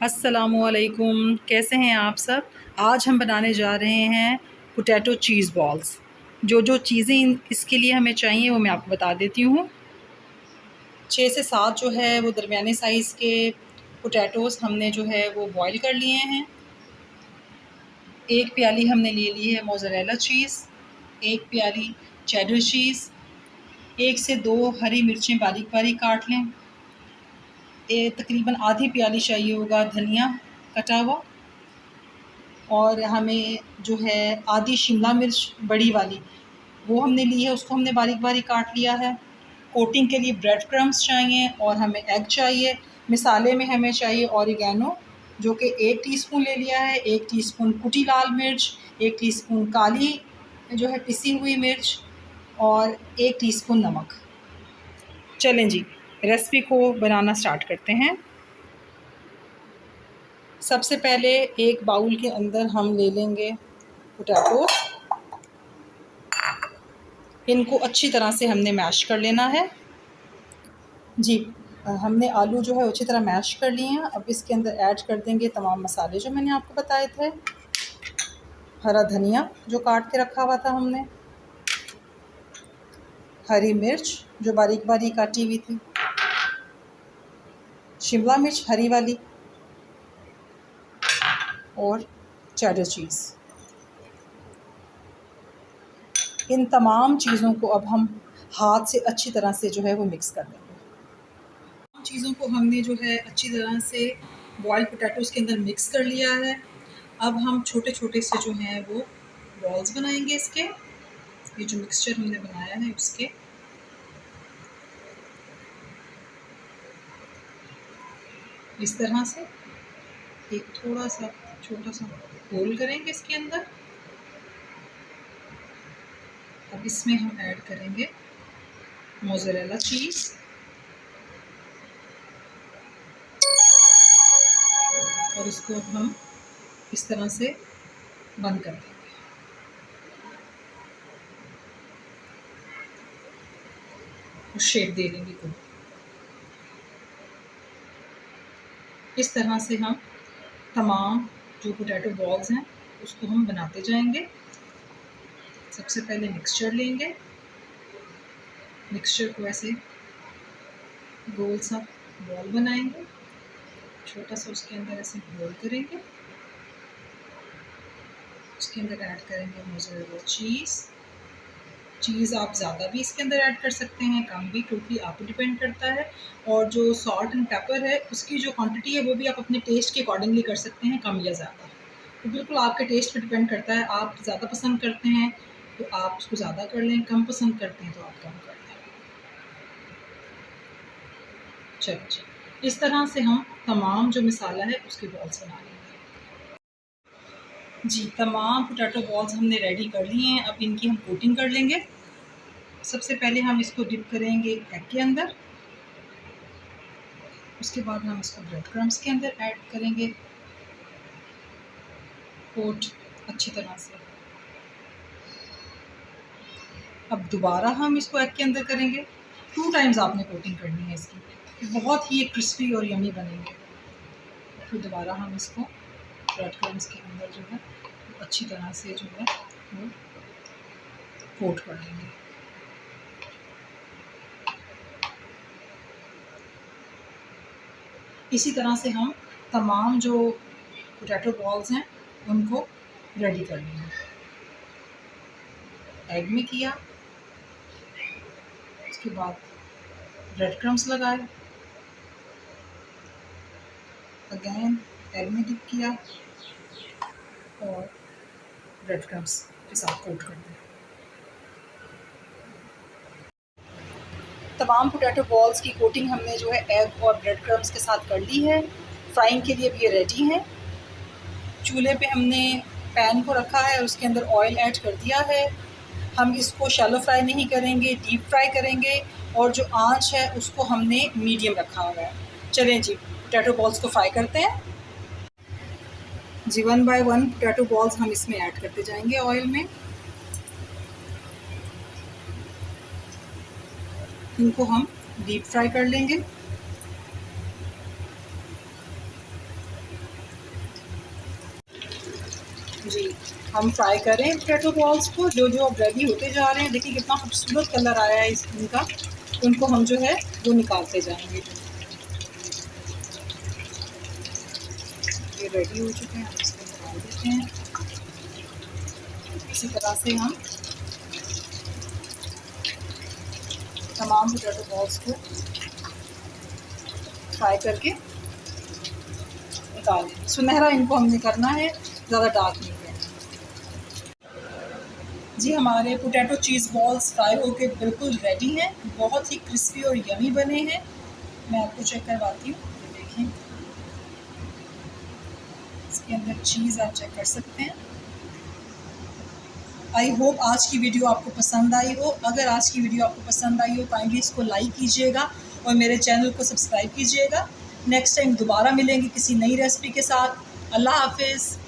अस्सलामुअलैकुम, कैसे हैं आप सब। आज हम बनाने जा रहे हैं पोटैटो चीज़ बॉल्स। जो चीज़ें इसके लिए हमें चाहिए वो मैं आपको बता देती हूँ। 6 से 7 जो है वो दरमियाने साइज़ के पोटैटोज़ हमने जो है वो बॉयल कर लिए हैं। 1 प्याली हमने ले ली है मोज़रेला चीज़, 1 प्याली चेडर चीज़, 1 से 2 हरी मिर्चें बारीक-बारीक काट लें। तकरीबन आधी प्याली चाहिए होगा धनिया कटा हुआ, और हमें जो है आधी शिमला मिर्च बड़ी वाली वो हमने ली है, उसको हमने बारीक बारीक काट लिया है। कोटिंग के लिए ब्रेड क्रम्स चाहिए और हमें एग चाहिए। मिसाले में हमें चाहिए ऑरिगेनो, जो कि 1 टीस्पून ले लिया है, 1 टीस्पून कुटी लाल मिर्च, 1 टीस्पून काली जो है पिसी हुई मिर्च और 1 टीस्पून नमक। चलें जी, रेसिपी को बनाना स्टार्ट करते हैं। सबसे पहले एक बाउल के अंदर हम ले लेंगे पोटैटो। इनको अच्छी तरह से हमने मैश कर लेना है जी। हमने आलू जो है अच्छी तरह मैश कर लिए हैं। अब इसके अंदर ऐड कर देंगे तमाम मसाले जो मैंने आपको बताए थे। हरा धनिया जो काट के रखा हुआ था हमने, हरी मिर्च जो बारीक बारीक काटी हुई थी, शिमला मिर्च हरी वाली और चेडर चीज़। इन तमाम चीज़ों को अब हम हाथ से अच्छी तरह से जो है वो मिक्स कर देंगे। चीज़ों को हमने जो है अच्छी तरह से बॉइल्ड पोटैटोज़ के अंदर मिक्स कर लिया है। अब हम छोटे छोटे से जो हैं वो बॉल्स बनाएंगे इसके। ये जो मिक्सचर हमने बनाया है उसके इस तरह से एक थोड़ा सा छोटा सा होल करेंगे इसके अंदर। अब इसमें हम ऐड करेंगे मोज़रेला चीज़ और इसको अब हम इस तरह से बंद कर देंगे और शेप दे देंगे को। इस तरह से हम तमाम जो पोटैटो बॉल्स हैं उसको हम बनाते जाएंगे। सबसे पहले मिक्सचर लेंगे, मिक्सचर को ऐसे गोल सा बॉल बनाएंगे, छोटा सा उसके अंदर ऐसे होल करेंगे, उसके अंदर ऐड करेंगे मोज़रेला चीज़ आप ज़्यादा भी इसके अंदर ऐड कर सकते हैं, कम भी, टोटली आप पे डिपेंड करता है। और जो सॉल्ट एंड पेपर है उसकी जो क्वांटिटी है वो भी आप अपने टेस्ट के अकॉर्डिंगली कर सकते हैं, कम या ज़्यादा। तो बिल्कुल आपके टेस्ट पे डिपेंड करता है। आप ज़्यादा पसंद करते हैं तो आप उसको ज़्यादा कर लें, कम पसंद करते हैं तो आप कम कर लें। चलिए, इस तरह से हम तमाम जो मसाला है उसके बॉल्स बना लेंगे जी। तमाम पोटैटो बॉल्स हमने रेडी कर लिए हैं। अब इनकी हम कोटिंग कर लेंगे। सबसे पहले हम इसको डिप करेंगे एग के अंदर, उसके बाद हम इसको ब्रेड क्रम्स के अंदर ऐड करेंगे, कोट अच्छी तरह से। अब दोबारा हम इसको एग के अंदर करेंगे। 2 टाइम्स आपने कोटिंग करनी है इसकी, बहुत ही क्रिस्पी और यमी बनेंगे। फिर दोबारा हम इसको ब्रेड क्रम्स के अंदर जो है अच्छी तरह से जो है वो कोट कर लेंगे। इसी तरह से हम तमाम जो पोटैटो बॉल्स हैं उनको रेडी कर लेंगे। एग में किया, उसके बाद ब्रेड क्रम्स लगाए, अगेन एग में डिप किया और ब्रेड क्रम्स के साथ कोट कर दिया। तमाम पोटैटो बॉल्स की कोटिंग हमने जो है एग और ब्रेड क्रम्स के साथ कर ली है। फ्राइंग के लिए भी ये रेडी हैं। चूल्हे पे हमने पैन को रखा है, उसके अंदर ऑयल ऐड कर दिया है। हम इसको शैलो फ्राई नहीं करेंगे, डीप फ्राई करेंगे, और जो आंच है उसको हमने मीडियम रखा हुआ है। चलें जी, पोटैटो बॉल्स को फ्राई करते हैं जी। 1 बाय 1 पोटैटो बॉल्स हम इसमें ऐड करते जाएंगे ऑयल में। इनको हम डीप फ्राई कर लेंगे। जी, हम फ्राई करें पोटैटो बॉल्स को, जो जो अब रेडी होते जा रहे हैं। देखिए कितना खूबसूरत कलर आया है इनका। उनको हम जो है वो निकालते जाएंगे। ये रेडी हो चुके हैं, हम इसको निकाल देते हैं। इसी तरह से हम तमाम पोटैटो बॉल्स को फ्राई करके निकाल दें। सुनहरा इनको हमने करना है, ज़्यादा डार्क नहीं है। जी, हमारे पोटैटो चीज़ बॉल्स फ्राई होके बिल्कुल रेडी हैं। बहुत ही क्रिस्पी और यमी बने हैं। मैं आपको चेक करवाती हूँ, देखें इसके अंदर चीज़ आप चेक कर सकते हैं। आई होप आज की वीडियो आपको पसंद आई हो। अगर आज की वीडियो आपको पसंद आई हो काइंडली इसको लाइक कीजिएगा और मेरे चैनल को सब्सक्राइब कीजिएगा। नेक्स्ट टाइम दोबारा मिलेंगे किसी नई रेसिपी के साथ। अल्लाह हाफिज़।